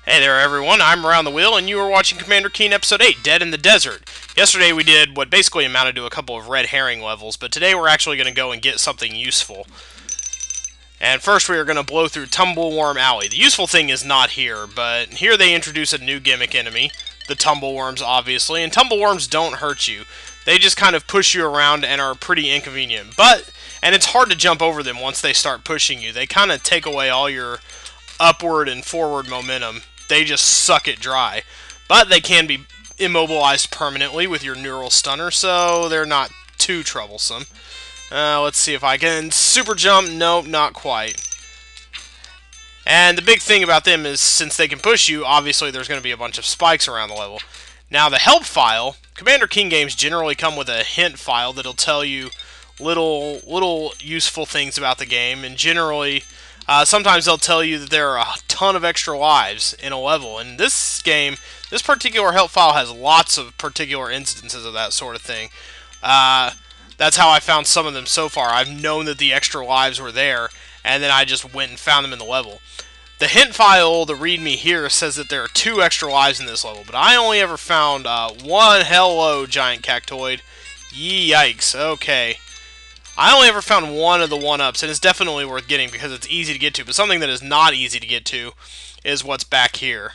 Hey there everyone, I'm Around the Wheel, and you are watching Commander Keen Episode 8, Dead in the Desert. Yesterday we did what basically amounted to a couple of red herring levels, but today we're actually going to go and get something useful. And first we are going to blow through Tumbleworm Alley. The useful thing is not here, but here they introduce a new gimmick enemy, the Tumbleworms obviously, and Tumbleworms don't hurt you. They just kind of push you around and are pretty inconvenient, and it's hard to jump over them once they start pushing you. They kind of take away all your upward and forward momentum. They just suck it dry. But they can be immobilized permanently with your neural stunner, so they're not too troublesome. Let's see if I can super jump. Nope, not quite. And the big thing about them is, since they can push you, obviously there's going to be a bunch of spikes around the level. Now, the help file, Commander Keen games generally come with a hint file that'll tell you little useful things about the game, and generally sometimes they'll tell you that there are a ton of extra lives in a level. In this game, this particular help file has lots of particular instances of that sort of thing. That's how I found some of them so far. I've known that the extra lives were there, and then I just went and found them in the level. The hint file, the readme here, says that there are 2 extra lives in this level, but I only ever found one. Hello, giant cactoid. Yikes, okay. I only ever found one of the 1-ups, and it's definitely worth getting because it's easy to get to. But something that is not easy to get to is what's back here.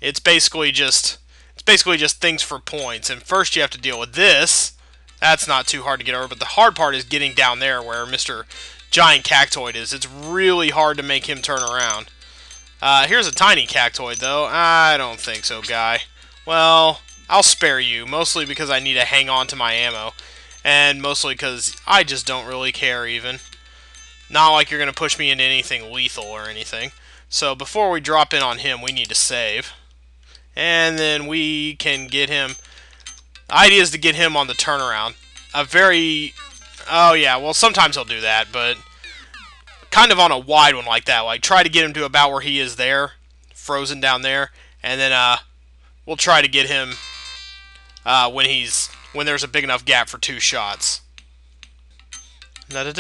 It's basically just things for points. And first you have to deal with this. That's not too hard to get over, but the hard part is getting down there where Mr. Giant Cactoid is. It's really hard to make him turn around. Here's a tiny cactoid, though. I don't think so, guy. Well, I'll spare you, mostly because I need to hang on to my ammo. And mostly because I just don't really care, even. Not like you're going to push me into anything lethal or anything. So before we drop in on him, we need to save. And then we can get him. The idea is to get him on the turnaround. Oh yeah, well sometimes he'll do that, but kind of on a wide one like that. Like try to get him to about where he is there, frozen down there. And then we'll try to get him when there's a big enough gap for 2 shots. Not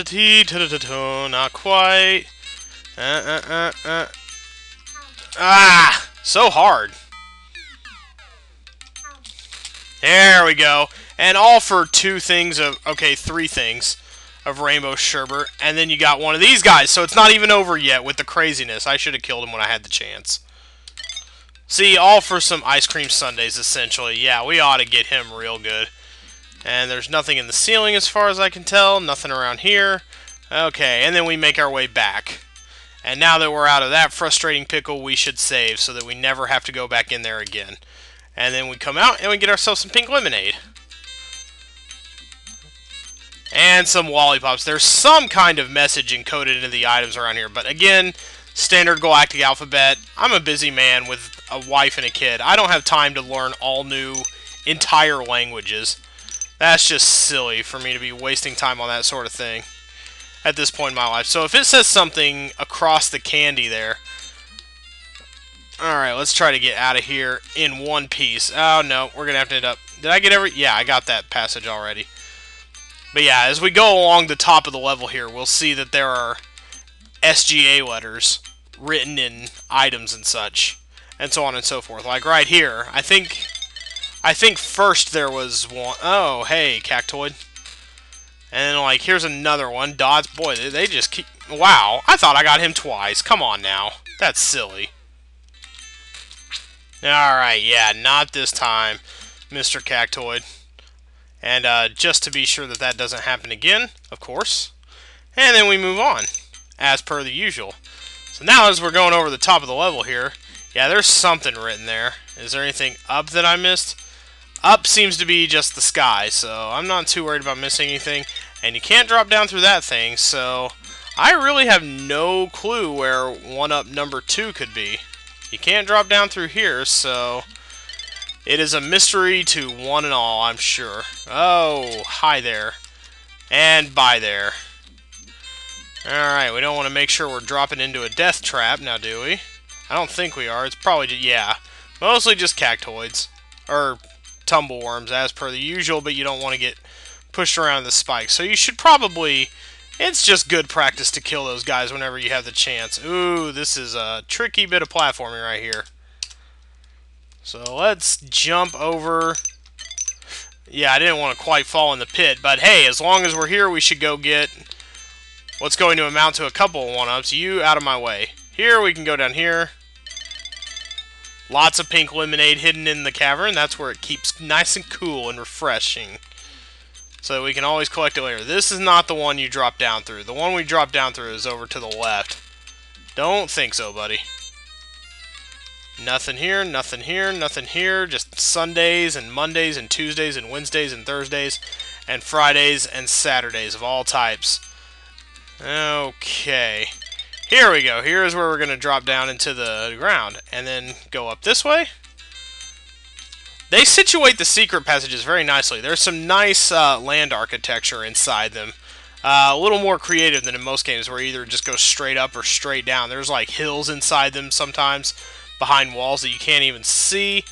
quite. Ah! So hard. There we go. And all for 3 things of Rainbow Sherbet. And then you got one of these guys, so it's not even over yet with the craziness. I should have killed him when I had the chance. See, all for some ice cream sundaes, essentially. Yeah, we ought to get him real good. And there's nothing in the ceiling as far as I can tell. Nothing around here. Okay, and then we make our way back. And now that we're out of that frustrating pickle, we should save so that we never have to go back in there again. And then we come out and we get ourselves some pink lemonade. And some lollipops. There's some kind of message encoded into the items around here. But again, standard galactic alphabet. I'm a busy man with a wife and a kid. I don't have time to learn all new entire languages. That's just silly for me to be wasting time on that sort of thing at this point in my life. So if it says something across the candy there. Alright, let's try to get out of here in one piece. Oh no, we're going to have to end up... Did I get Yeah, I got that passage already. But yeah, as we go along the top of the level here, we'll see that there are SGA letters written in items and such. And so on and so forth. Like right here, I think first there was one. Oh, hey, cactoid. And then, like, here's another one. Dots. Boy, they just keep... Wow, I thought I got him twice. Come on now. That's silly. Alright, yeah, not this time, Mr. Cactoid. And just to be sure that that doesn't happen again, of course. And then we move on, as per the usual. So now as we're going over the top of the level here, yeah, there's something written there. Is there anything up that I missed? Up seems to be just the sky, so I'm not too worried about missing anything. And you can't drop down through that thing, so I really have no clue where 1-up number 2 could be. You can't drop down through here, so it is a mystery to one and all, I'm sure. Oh, hi there. And bye there. Alright, we don't want to make sure we're dropping into a death trap now, do we? I don't think we are. It's probably just, yeah, mostly just cactoids. Or tumbleworms, as per the usual, but you don't want to get pushed around the spikes. So you should probably It's just good practice to kill those guys whenever you have the chance. Ooh, this is a tricky bit of platforming right here. So let's jump over. Yeah, I didn't want to quite fall in the pit, but hey, as long as we're here, we should go get what's going to amount to a couple of one-ups. You out of my way. Here, we can go down here. Lots of pink lemonade hidden in the cavern. That's where it keeps nice and cool and refreshing. So that we can always collect it later. This is not the one you drop down through. The one we drop down through is over to the left. Don't think so, buddy. Nothing here, nothing here, nothing here. Just Sundays and Mondays and Tuesdays and Wednesdays and Thursdays and Fridays and Saturdays of all types. Okay. Here we go. Here is where we're going to drop down into the ground and then go up this way. They situate the secret passages very nicely. There's some nice land architecture inside them. A little more creative than in most games where you either just go straight up or straight down. There's like hills inside them sometimes, behind walls that you can't even see.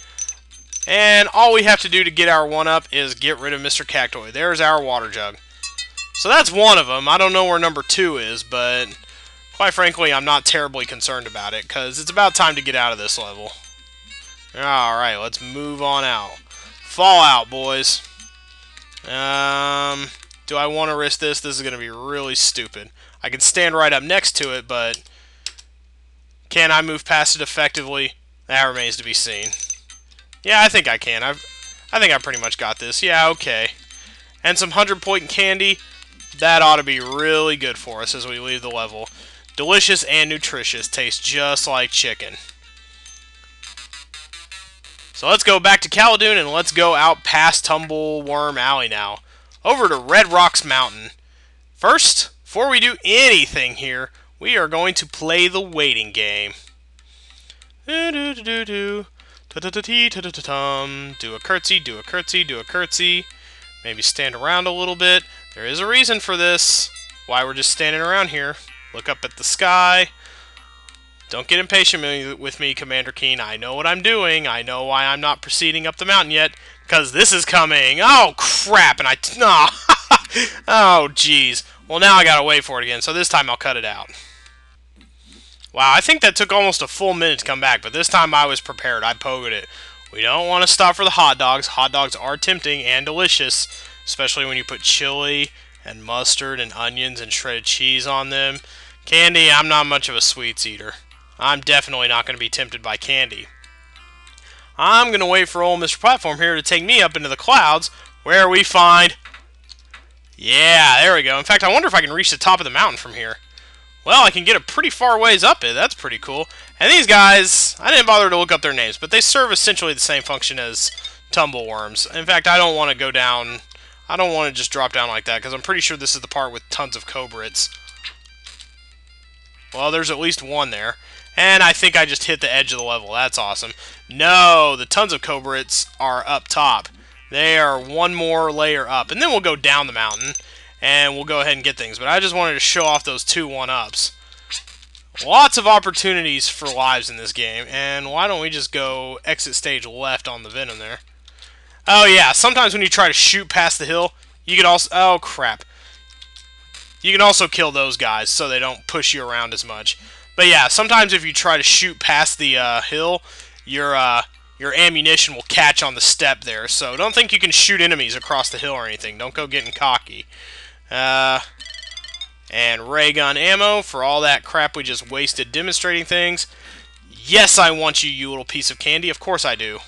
And all we have to do to get our one-up is get rid of Mr. Cactoid. There's our water jug. So that's one of them. I don't know where number 2 is, but quite frankly, I'm not terribly concerned about it, because it's about time to get out of this level. Alright, let's move on out. Fallout, boys. Do I want to risk this? This is going to be really stupid. I can stand right up next to it, but can I move past it effectively? That remains to be seen. Yeah, I think I can. I think I pretty much got this. Yeah, okay. And some 100-point candy. That ought to be really good for us as we leave the level. Delicious and nutritious. Tastes just like chicken. So let's go back to Caladoon and let's go out past Tumbleworm Alley now. Over to Red Rocks Mountain. First, before we do anything here, we are going to play the waiting game. Do a curtsy, do a curtsy, do a curtsy. Maybe stand around a little bit. There is a reason for this. Why we're just standing around here. Look up at the sky. Don't get impatient with me, Commander Keen. I know what I'm doing. I know why I'm not proceeding up the mountain yet. Because this is coming. Oh, crap. And oh, jeez. Well, now I gotta wait for it again. So this time I'll cut it out. Wow, I think that took almost a full minute to come back. But this time I was prepared. I pogoed it. We don't want to stop for the hot dogs. Hot dogs are tempting and delicious. Especially when you put chili and mustard and onions and shredded cheese on them. Candy, I'm not much of a sweets eater. I'm definitely not going to be tempted by candy. I'm going to wait for old Mr. Platform here to take me up into the clouds, where we find... Yeah, there we go. In fact, I wonder if I can reach the top of the mountain from here. Well, I can get a pretty far ways up it. That's pretty cool. And these guys, I didn't bother to look up their names, but they serve essentially the same function as tumbleworms. In fact, I don't want to go down... I don't want to just drop down like that, because I'm pretty sure this is the part with tons of cobrits. Well, there's at least one there. And I think I just hit the edge of the level. That's awesome. No, the tons of cobrits are up top. They are one more layer up. And then we'll go down the mountain, and we'll go ahead and get things. But I just wanted to show off those 2 one-ups. Lots of opportunities for lives in this game. And why don't we just go exit stage left on the Venom there? Oh, yeah. Sometimes when you try to shoot past the hill, you can also... Oh, crap. You can also kill those guys so they don't push you around as much. But yeah, sometimes if you try to shoot past the hill, your ammunition will catch on the step there. So don't think you can shoot enemies across the hill or anything. Don't go getting cocky. And ray gun ammo for all that crap we just wasted demonstrating things. Yes, I want you, you little piece of candy. Of course I do.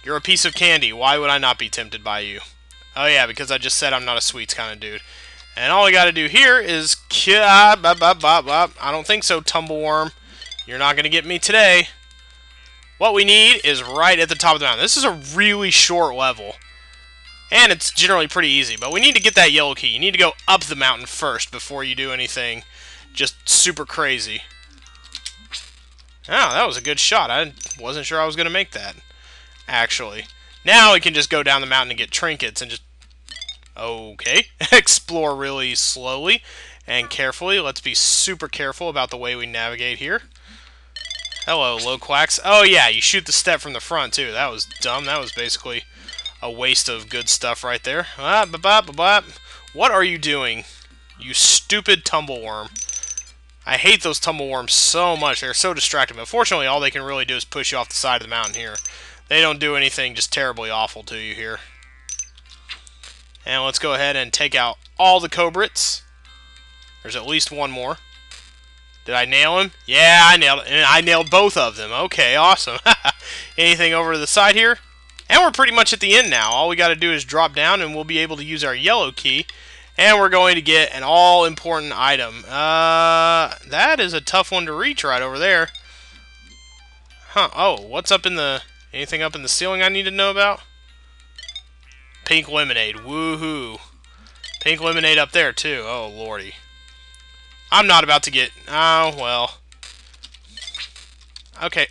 You're a piece of candy. Why would I not be tempted by you? Oh yeah, because I just said I'm not a sweets kind of dude. And all we got to do here is... I don't think so, Tumbleworm. You're not going to get me today. What we need is right at the top of the mountain. This is a really short level. And it's generally pretty easy. But we need to get that yellow key. You need to go up the mountain first before you do anything just super crazy. Oh, that was a good shot. I wasn't sure I was going to make that, actually. Now we can just go down the mountain and get trinkets and just... Okay. Explore really slowly and carefully. Let's be super careful about the way we navigate here. Hello, low quacks. Oh, yeah, you shoot the step from the front, too. That was dumb. That was basically a waste of good stuff right there. What are you doing? You stupid tumbleworm. I hate those tumbleworms so much. They're so distracting. But fortunately, all they can really do is push you off the side of the mountain here. They don't do anything just terribly awful to you here. And let's go ahead and take out all the cobrits. There's at least one more. Did I nail him? Yeah, I nailed it. And I nailed both of them. Okay, awesome. Anything over to the side here? And we're pretty much at the end now. All we got to do is drop down and we'll be able to use our yellow key. And we're going to get an all-important item. That is a tough one to reach right over there. Huh, oh, what's up in the... Anything up in the ceiling I need to know about? Pink lemonade, woohoo. Pink lemonade up there, too. Oh, lordy. I'm not about to get... Oh, well. Okay.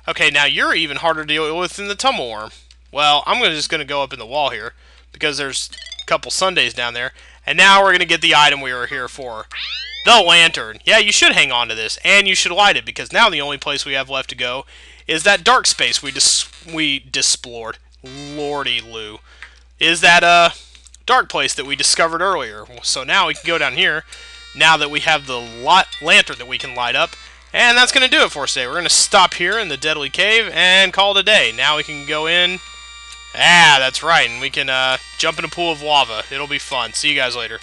Okay, now you're even harder to deal with than the tumbleworm. Well, I'm just going to go up in the wall here, because there's a couple sundaes down there. And now we're going to get the item we were here for. The lantern. Yeah, you should hang on to this, and you should light it, because now the only place we have left to go is that dark space we displored. Lordy Lou. Is that, dark place that we discovered earlier. So now we can go down here, now that we have the lantern that we can light up. And that's going to do it for us today. We're going to stop here in the Deadly Cave and call it a day. Now we can go in. Ah, that's right. And we can jump in a pool of lava. It'll be fun. See you guys later.